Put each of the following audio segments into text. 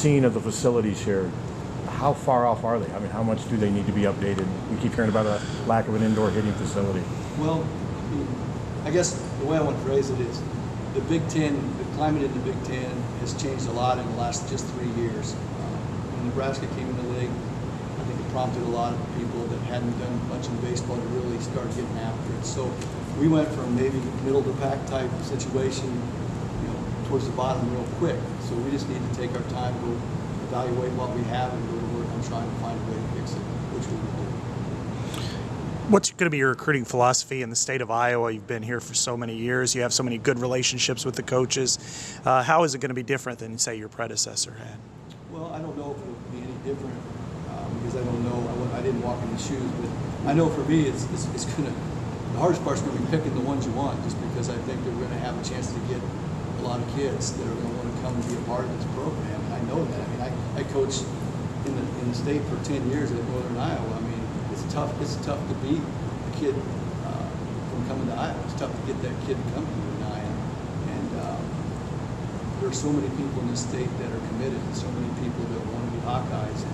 seeing of the facilities here, how far off are they? I mean, how much do they need to be updated? We keep hearing about a lack of an indoor hitting facility. Well, I guess the way I want to phrase it is the Big Ten, the climate in the Big Ten has changed a lot in the last just 3 years. When Nebraska came in the league, I think it prompted a lot of people that hadn't done much in baseball to really start getting after it. So we went from maybe middle of the pack type situation, towards the bottom real quick. So we just need to take our time, go evaluate what we have, and go to work on trying to find a way to fix it, which we will do. What's going to be your recruiting philosophy in the state of Iowa? You've been here for so many years. You have so many good relationships with the coaches. How is it going to be different than, say, your predecessor had? Well, I don't know if it'll be any different because I don't know. I didn't walk in the shoes, but I know for me, it's going to. The hardest part's going to be picking the ones you want, just because I think they're going to have a chance to get a lot of kids that are going to want to come and be a part of this program. And I know that. I mean, I coached in the state for 10 years at Northern Iowa. I mean, it's tough to beat a kid from coming to Iowa. It's tough to get that kid to come to Iowa. And there are so many people in this state that are committed, and so many people that want to be Hawkeyes. And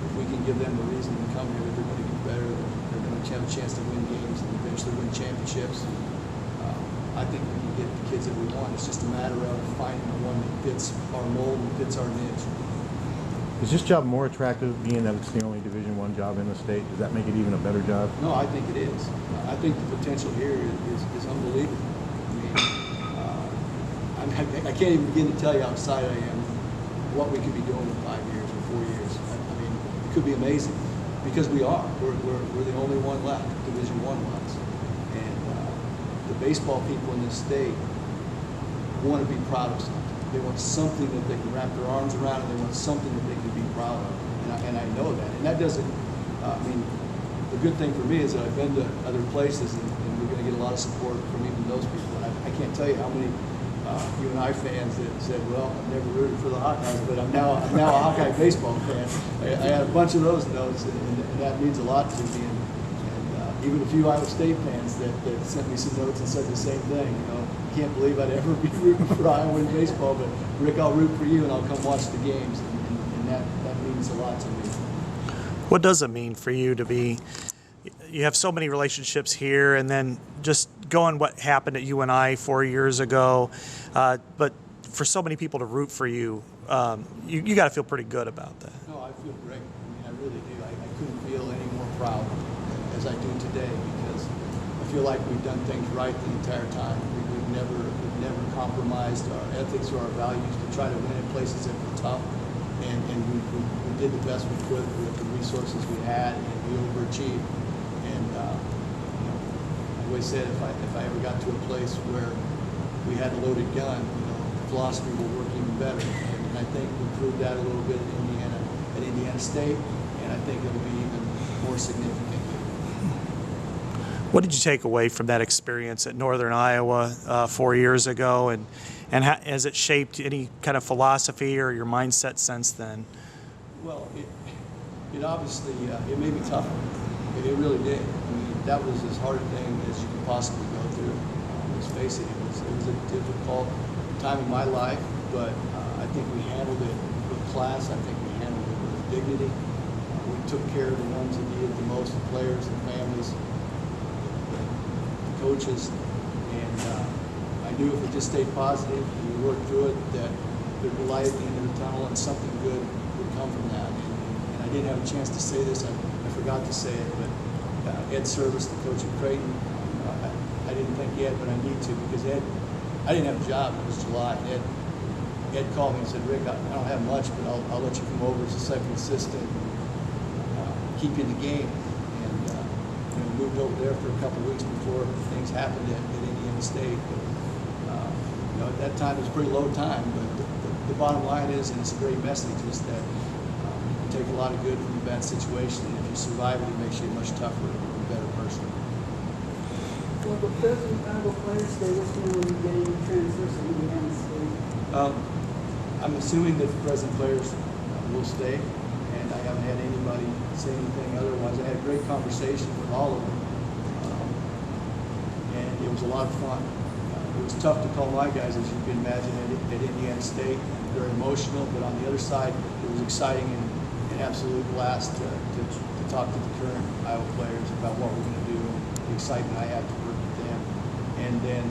if we can give them a reason to come here, they're going to get better. They're going to have a chance to win games and eventually win championships. And, I think we can get the kids that we want. It's just a matter of finding the one that fits our mold and fits our niche. Is this job more attractive, being that it's the only Division I job in the state? Does that make it even a better job? No, I think it is. I think the potential here is unbelievable. I mean, I can't even begin to tell you how excited I am what we could be doing in 5 years or 4 years. I mean, it could be amazing because we are. We're the only one left, Division I ones. And the baseball people in this state want to be proud of something. They want something that they can wrap their arms around, and they want something that they can be proud of. And I know that. And that doesn't, I mean, the good thing for me is that I've been to other places, and we're going to get a lot of support from even those people. And I can't tell you how many UNI fans that said, well, I've never rooted for the Hawkeyes, but I'm now a Hawkeye baseball fan. I had a bunch of those notes, and that means a lot to me. And even a few Iowa State fans that sent me some notes and said the same thing. Can't believe I'd ever be rooting for Iowa in baseball, but Rick, I'll root for you, and I'll come watch the games, and that means a lot to me. What does it mean for you to be? You have so many relationships here, and then just going what happened at UNI 4 years ago, but for so many people to root for you, you got to feel pretty good about that. No, I feel great. I mean, I really do. I couldn't feel any more proud as I do today, because I feel like we've done things right the entire time. We've never compromised our ethics or our values to try to win in places that were tough, and we did the best we could with the resources we had, and we overachieved. And I always said if I ever got to a place where we had a loaded gun, philosophy will work even better. And I think we proved that a little bit at Indiana State, and I think it'll be even more significant here. What did you take away from that experience at Northern Iowa 4 years ago, and has it shaped any kind of philosophy or your mindset since then? Well, it obviously it made me tougher. It really did. I mean, that was as hard a thing as you could possibly go through. Let's face it, it was a difficult time in my life, but I think we handled it with class. I think we handled it with dignity. We took care of the ones that needed the most, the players, the families, the coaches, and I knew if we just stayed positive and we worked through it, that there'd be light at the end of the tunnel and something good would come from that. And I didn't have a chance to say this. I forgot to say it, but Ed Service, the coach at Creighton, I didn't think he had, but I need to, because I didn't have a job. It was July. Ed called me and said, Rick, I don't have much, but I'll let you come over as a second assistant, keep you in the game. And moved over there for a couple of weeks before things happened at Indiana State. But at that time it was a pretty low time. But the bottom line is, and it's a great message, is that you can take a lot of good from a bad situation, and if you survive it, it makes you a much tougher and better person. Well, the present Iowa players stay with you when you get any transfers to Indiana State? I'm assuming that the present players will stay, and I haven't had anybody say anything otherwise. I had a great conversation with all of them, and it was a lot of fun. It was tough to call my guys, as you can imagine, at Indiana State. Very emotional, but on the other side, it was exciting and an absolute blast to talk to the current Iowa players about what we're going to do and the excitement I have to work with them. And then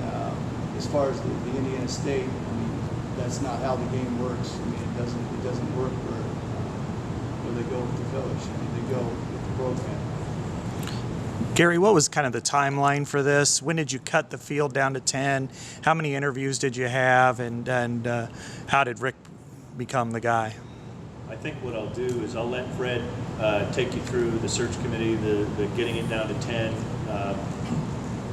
as far as the Indiana State, I mean, that's not how the game works. I mean, it doesn't work where they go with the coach. I mean, they go with the program. Gary, what was kind of the timeline for this? When did you cut the field down to 10? How many interviews did you have, and how did Rick become the guy? I think what I'll do is I'll let Fred take you through the search committee, the getting it down to 10.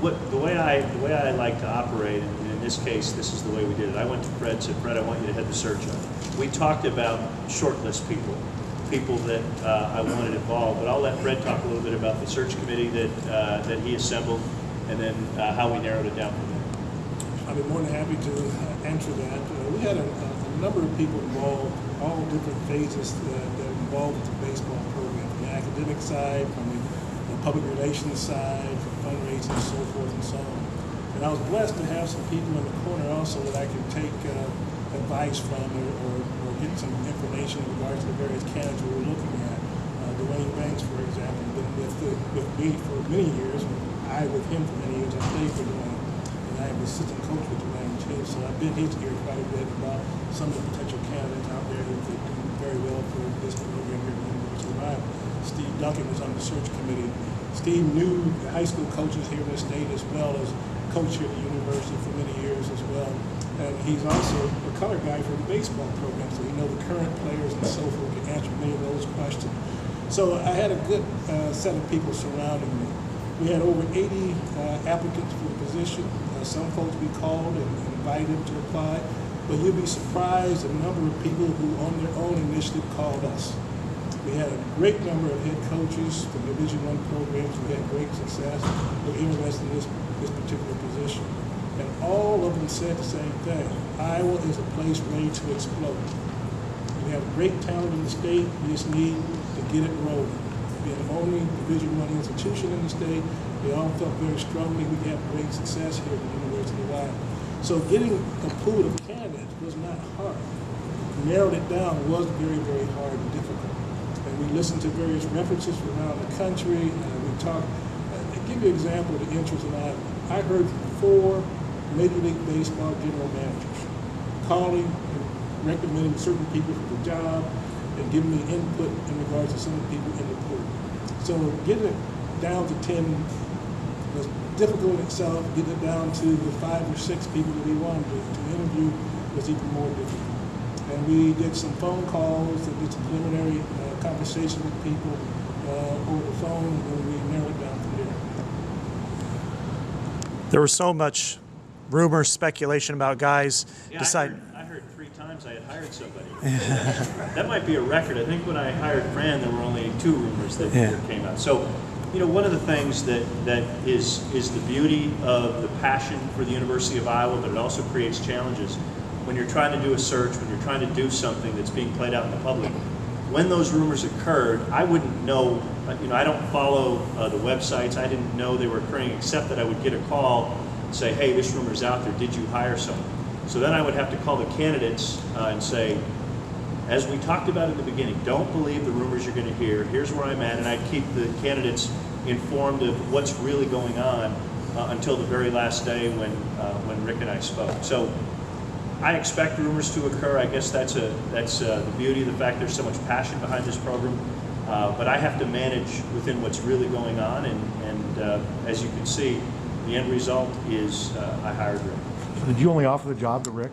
The way I like to operate, and in this case, this is the way we did it. I went to Fred and said, Fred, I want you to head the search up. We talked about shortlist people that I wanted involved, but I'll let Fred talk a little bit about the search committee that he assembled, and then how we narrowed it down from there. I'd be more than happy to answer that. We had a number of people involved, all different phases that were involved with the baseball program, from the academic side, from the public relations side, from fundraising, and so forth and so on. And I was blessed to have some people in the corner also that I could take advice from or get some information in regards to the various candidates we were looking at. Dwayne Banks, for example, been with me for many years, and I with him for many years. I played for Dwayne, and I am the assistant coach with Dwayne too. So I've been his ear quite a bit about some of the potential candidates out there who could do very well for this program here at the University of Iowa. Steve Duncan was on the search committee. Steve knew the high school coaches here in the state as well as coach here at the university for many years as well. And he's also a color guy for the baseball program, so he knows the current players and so forth, can answer many of those questions. So I had a good set of people surrounding me. We had over 80 applicants for the position. Some folks we called and invited them to apply, but you'd be surprised the number of people who on their own initiative called us. We had a great number of head coaches from Division I programs who had great success, who were interested in this particular position. And all of them said the same thing. Iowa is a place ready to explode. We have great talent in the state. We just need to get it rolling. Being the only Division I institution in the state, they all felt very strongly we could have great success here at the University of Iowa. So getting a pool of candidates was not hard. Narrowed it down was very, very hard and difficult. And we listened to various references from around the country. We talked. To give you an example of the interest in Iowa, I heard from 4 Major League Baseball general managers calling and recommending certain people for the job and giving me input in regards to some of the people in the pool. So getting it down to 10 was difficult in itself. Getting it down to the 5 or 6 people that we wanted to interview was even more difficult. And we did some phone calls and did some preliminary conversation with people over the phone, and then we narrowed it down from there. There was so much rumor, speculation about guys deciding. I heard 3 times I had hired somebody. That might be a record. I think when I hired Fran, there were only 2 rumors that came out. So, you know, one of the things that is the beauty of the passion for the University of Iowa, but it also creates challenges. When you're trying to do a search, when you're trying to do something that's being played out in the public, when those rumors occurred, I wouldn't know, you know, I don't follow the websites. I didn't know they were occurring, except that I would get a call and say, hey, this rumor's out there, did you hire someone? So then I would have to call the candidates and say, as we talked about in the beginning, don't believe the rumors you're going to hear. Here's where I'm at, and I'd keep the candidates informed of what's really going on until the very last day when Rick and I spoke. So I expect rumors to occur. I guess that's the beauty of the fact there's so much passion behind this program. But I have to manage within what's really going on, and as you can see, the end result is I hired Rick. Did you only offer the job to Rick?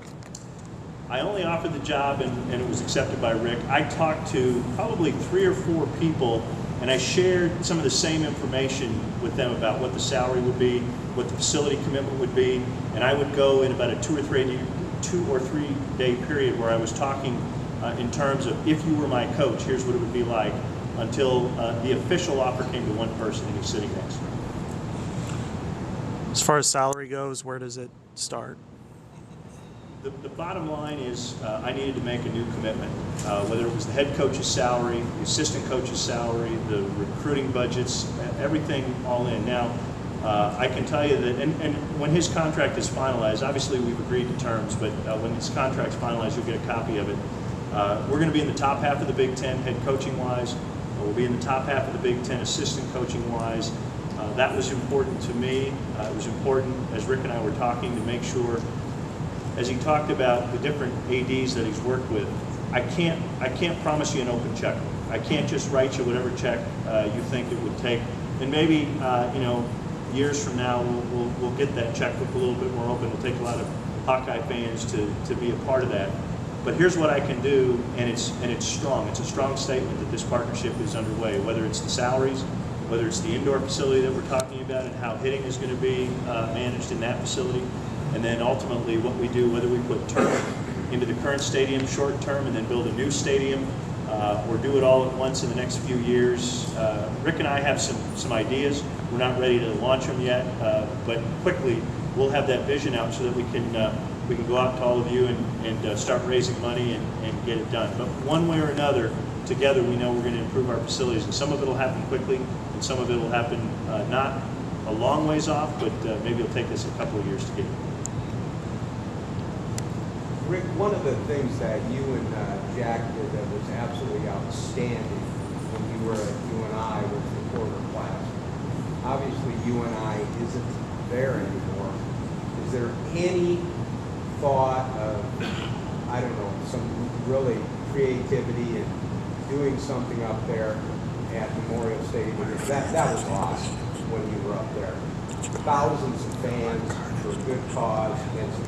I only offered the job, and it was accepted by Rick. I talked to probably 3 or 4 people, and I shared some of the same information with them about what the salary would be, what the facility commitment would be, and I would go in about a 2 or 3 day period where I was talking in terms of, if you were my coach, here's what it would be like, until the official offer came to one person, and he's sitting next to me. As far as salary goes, where does it start? The bottom line is I needed to make a new commitment, whether it was the head coach's salary, the assistant coach's salary, the recruiting budgets, everything all in. Now, I can tell you that, and when his contract is finalized, obviously we've agreed to terms, but when his contract's finalized, you'll get a copy of it. We're going to be in the top half of the Big Ten head coaching wise. We'll be in the top half of the Big Ten assistant coaching wise. That was important to me. It was important, as Rick and I were talking, to make sure, as he talked about the different ADs that he's worked with, I can't promise you an open checkbook. I can't just write you whatever check you think it would take. And maybe, years from now, we'll get that checkbook a little bit more open. It'll take a lot of Hawkeye fans to be a part of that. But here's what I can do, and it's strong. It's a strong statement that this partnership is underway, whether it's the salaries, whether it's the indoor facility that we're talking about and how hitting is going to be managed in that facility, and then ultimately what we do, whether we put turf into the current stadium short term and then build a new stadium, or do it all at once in the next few years. Rick and I have some ideas. We're not ready to launch them yet, but quickly we'll have that vision out so that we can go out to all of you and start raising money and get it done. But one way or another, together we know we're going to improve our facilities, and some of it will happen quickly, and some of it will happen not a long ways off, but maybe it'll take us a couple of years to get it. Rick, one of the things that you and Jack did that was absolutely outstanding when you were at UNI was the quarter class. Obviously, UNI isn't there anymore. Is there any thought of, I don't know, some really creativity in doing something up there at Memorial Stadium? Because that was awesome when you were up there. Thousands of fans for a good cause against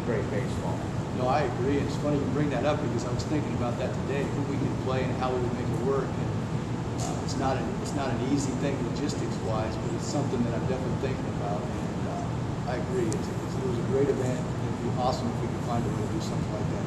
great baseball. No, I agree. It's funny you bring that up because I was thinking about that today, who we could play and how we would make it work. And it's not an easy thing logistics-wise, but it's something that I'm definitely thinking about. And I agree. It was a great event. It'd be awesome if we could find a way to do something like that.